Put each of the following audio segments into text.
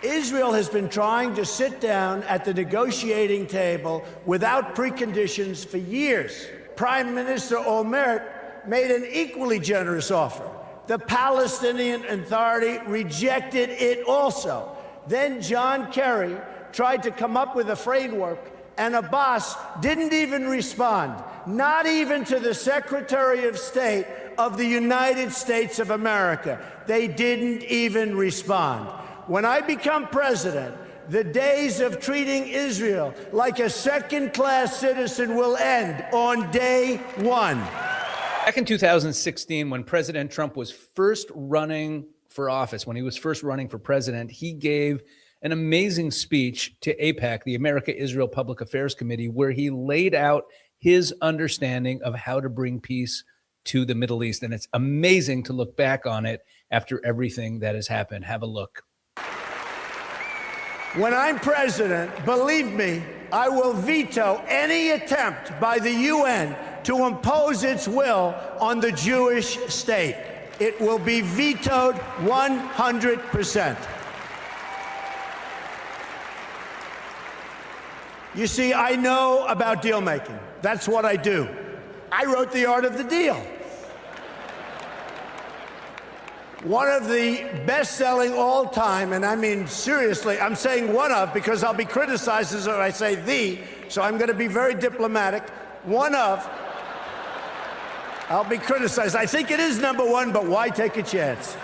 Israel has been trying to sit down at the negotiating table without preconditions for years. Prime Minister Olmert made an equally generous offer. The Palestinian Authority rejected it also. Then John Kerry tried to come up with a framework, and Abbas didn't even respond, not even to the Secretary of State of the United States of America. They didn't even respond. When I become president, the days of treating Israel like a second-class citizen will end on day one. Back in 2016, when President Trump was first running for office, when he was first running for president, he gave an amazing speech to AIPAC, the America-Israel Public Affairs Committee, where he laid out his understanding of how to bring peace to the Middle East. And it's amazing to look back on it after everything that has happened. Have a look. When I'm president, believe me, I will veto any attempt by the UN to impose its will on the Jewish state. It will be vetoed 100%. You see, I know about deal making. That's what I do. I wrote The Art of the Deal. One of the best-selling all-time, and I mean seriously, I'm saying one of because I'll be criticized as if I say the, so I'm going to be very diplomatic. One of, I'll be criticized. I think it is number one, but why take a chance?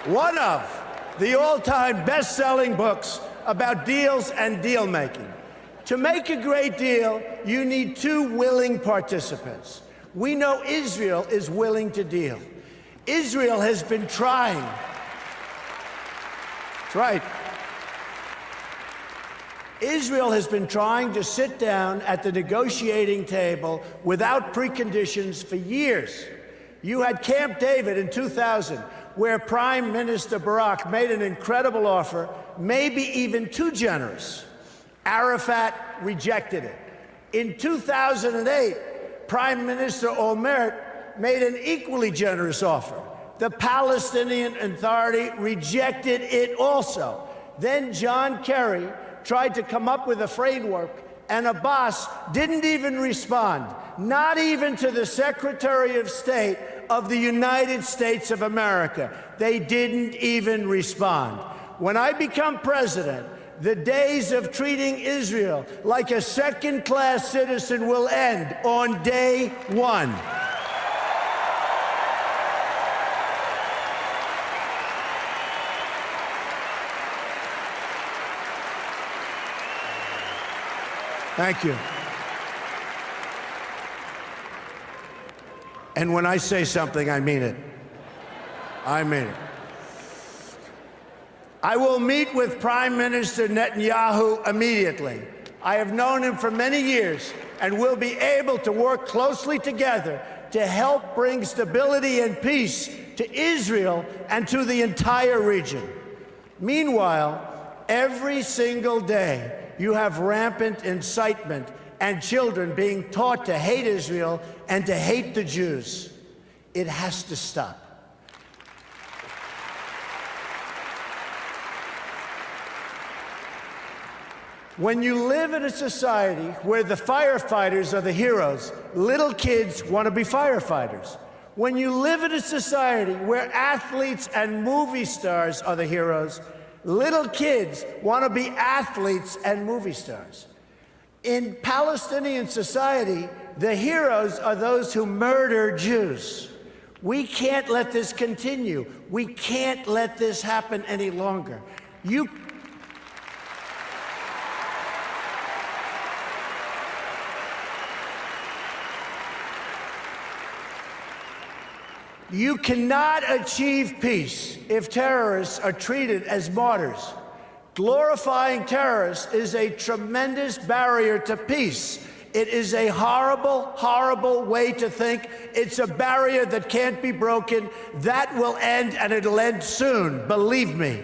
One of the all-time best-selling books about deals and deal-making. To make a great deal, you need two willing participants. We know Israel is willing to deal. Israel has been trying. That's right. Israel has been trying to sit down at the negotiating table without preconditions for years. You had Camp David in 2000, where Prime Minister Barak made an incredible offer, maybe even too generous. Arafat rejected it. In 2008, Prime Minister Olmert made an equally generous offer. The Palestinian Authority rejected it also. Then John Kerry tried to come up with a framework, and Abbas didn't even respond, not even to the Secretary of State of the United States of America. They didn't even respond. When I become president, the days of treating Israel like a second-class citizen will end on day one. Thank you. And when I say something, I mean it. I mean it. I will meet with Prime Minister Netanyahu immediately. I have known him for many years and will be able to work closely together to help bring stability and peace to Israel and to the entire region. Meanwhile, every single day, you have rampant incitement and children being taught to hate Israel and to hate the Jews. It has to stop. When you live in a society where the firefighters are the heroes, little kids want to be firefighters. When you live in a society where athletes and movie stars are the heroes, little kids want to be athletes and movie stars. In Palestinian society, the heroes are those who murder Jews. We can't let this continue. We can't let this happen any longer. You cannot achieve peace if terrorists are treated as martyrs. Glorifying terrorists is a tremendous barrier to peace. It is a horrible, horrible way to think. It's a barrier that can't be broken. That will end, and it'll end soon, believe me.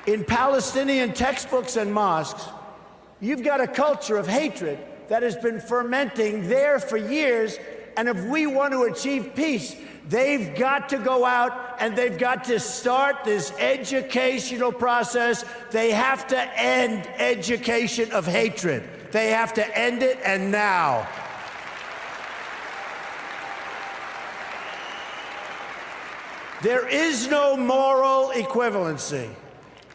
In Palestinian textbooks and mosques, you've got a culture of hatred that has been fermenting there for years. And if we want to achieve peace, they've got to go out and they've got to start this educational process. They have to end education of hatred. They have to end it, and now. There is no moral equivalency.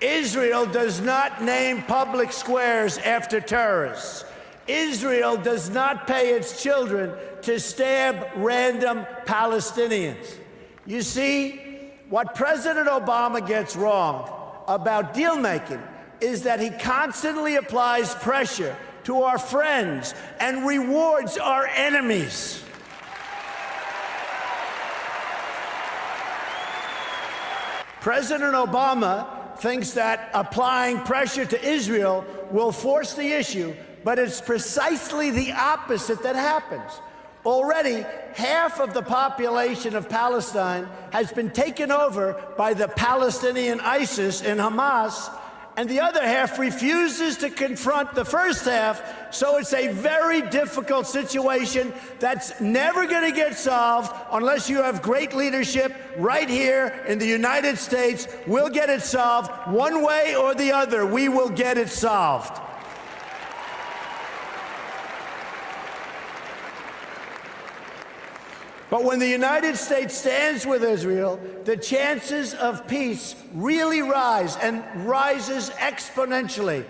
Israel does not name public squares after terrorists. Israel does not pay its children to stab random Palestinians. You see, what President Obama gets wrong about deal-making is that he constantly applies pressure to our friends and rewards our enemies. President Obama thinks that applying pressure to Israel will force the issue, but it's precisely the opposite that happens. Already, half of the population of Palestine has been taken over by the Palestinian ISIS and Hamas, and the other half refuses to confront the first half, so it's a very difficult situation that's never going to get solved unless you have great leadership right here in the United States. We'll get it solved one way or the other. We will get it solved. But when the United States stands with Israel, the chances of peace really rise, and rises exponentially.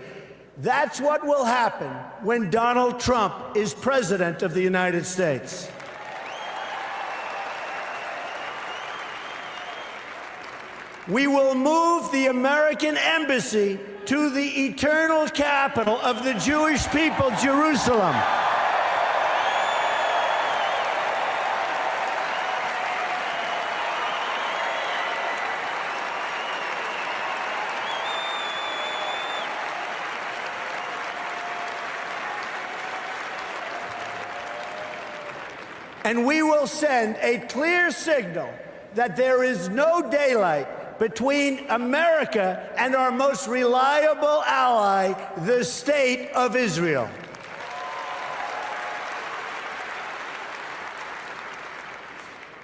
That's what will happen when Donald Trump is president of the United States. We will move the American embassy to the eternal capital of the Jewish people, Jerusalem. And we will send a clear signal that there is no daylight between America and our most reliable ally, the State of Israel.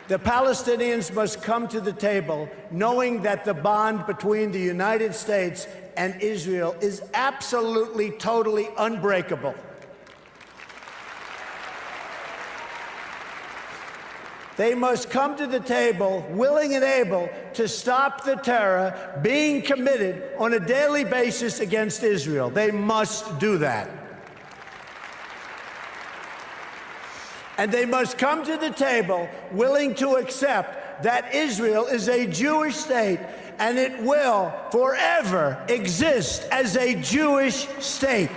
The Palestinians must come to the table knowing that the bond between the United States and Israel is absolutely, totally unbreakable. They must come to the table willing and able to stop the terror being committed on a daily basis against Israel. They must do that. And they must come to the table willing to accept that Israel is a Jewish state and it will forever exist as a Jewish state.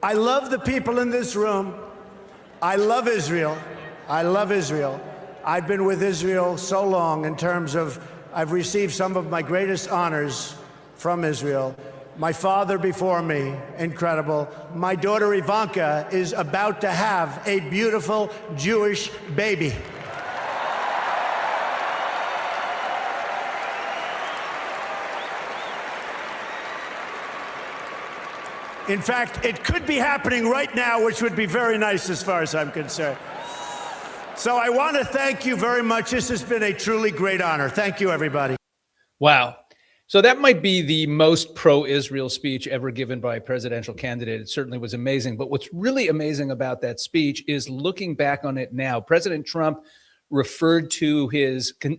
I love the people in this room. I love Israel. I love Israel. I've been with Israel so long in terms of I've received some of my greatest honors from Israel. My father before me, incredible. My daughter Ivanka is about to have a beautiful Jewish baby. In fact, it could be happening right now, which would be very nice as far as I'm concerned. So I want to thank you very much. This has been a truly great honor. Thank you, everybody. Wow. So that might be the most pro-Israel speech ever given by a presidential candidate. It certainly was amazing. But what's really amazing about that speech is looking back on it now. President Trump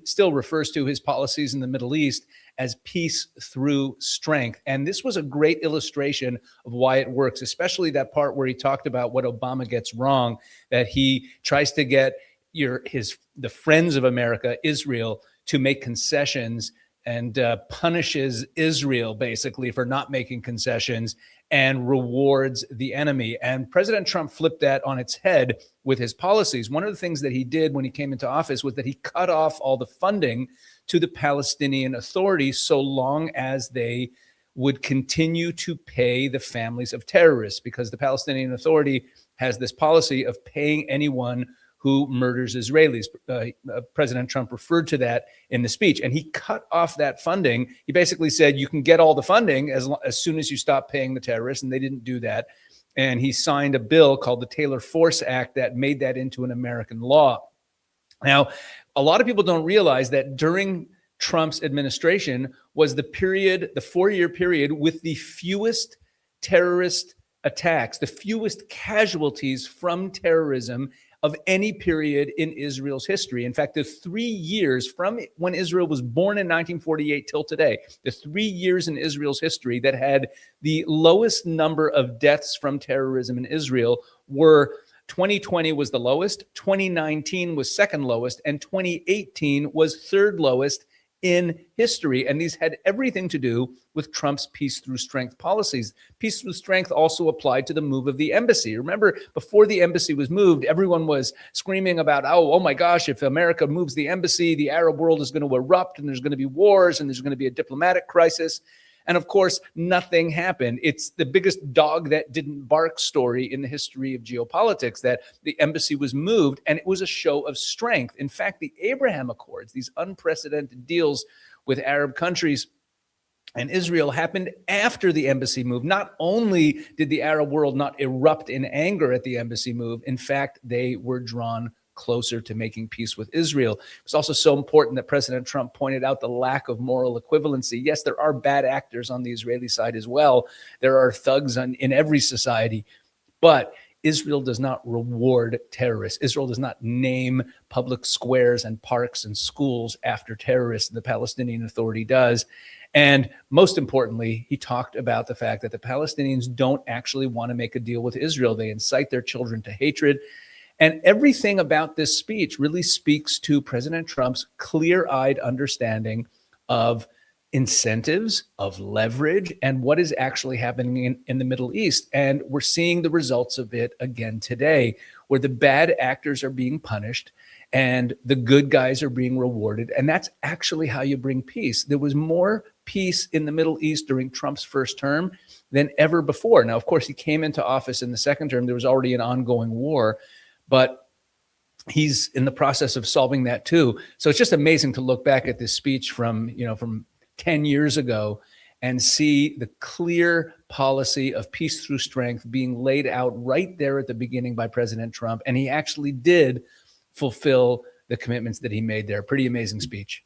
still refers to his policies in the Middle East as peace through strength. And this was a great illustration of why it works, especially that part where he talked about what Obama gets wrong, that he tries to get the friends of America, Israel, to make concessions and punishes Israel basically for not making concessions and rewards the enemy. And President Trump flipped that on its head with his policies. One of the things that he did when he came into office was that he cut off all the funding to the Palestinian Authority so long as they would continue to pay the families of terrorists, because the Palestinian Authority has this policy of paying anyone who murders Israelis. President Trump referred to that in the speech, and he cut off that funding. He basically said, you can get all the funding as soon as you stop paying the terrorists, and they didn't do that. And he signed a bill called the Taylor Force Act that made that into an American law. Now, a lot of people don't realize that during Trump's administration was the period, the 4-year period with the fewest terrorist attacks, the fewest casualties from terrorism of any period in Israel's history. In fact, the 3 years from when Israel was born in 1948 till today, the 3 years in Israel's history that had the lowest number of deaths from terrorism in Israel were 2020 was the lowest, 2019 was second lowest, and 2018 was third lowest in history. And these had everything to do with Trump's peace through strength policies. Peace through strength also applied to the move of the embassy. Remember, before the embassy was moved, everyone was screaming about, oh my gosh, if America moves the embassy, the Arab world is going to erupt and there's going to be wars and there's going to be a diplomatic crisis. And of course, nothing happened. It's the biggest dog that didn't bark story in the history of geopolitics, that the embassy was moved and it was a show of strength. In fact, the Abraham Accords, these unprecedented deals with Arab countries and Israel, happened after the embassy move. Not only did the Arab world not erupt in anger at the embassy move, in fact, they were drawn closer to making peace with Israel. It's also so important that President Trump pointed out the lack of moral equivalency. Yes, there are bad actors on the Israeli side as well. There are thugs in every society, but Israel does not reward terrorists. Israel does not name public squares and parks and schools after terrorists. The Palestinian Authority does. And most importantly, he talked about the fact that the Palestinians don't actually want to make a deal with Israel. They incite their children to hatred. And everything about this speech really speaks to President Trump's clear-eyed understanding of incentives, of leverage, and what is actually happening in the Middle East. And we're seeing the results of it again today, where the bad actors are being punished and the good guys are being rewarded. And that's actually how you bring peace. There was more peace in the Middle East during Trump's first term than ever before. Now, of course, he came into office in the second term. There was already an ongoing war, but he's in the process of solving that too. So it's just amazing to look back at this speech from 10 years ago and see the clear policy of peace through strength being laid out right there at the beginning by President Trump. And he actually did fulfill the commitments that he made there. Pretty amazing speech.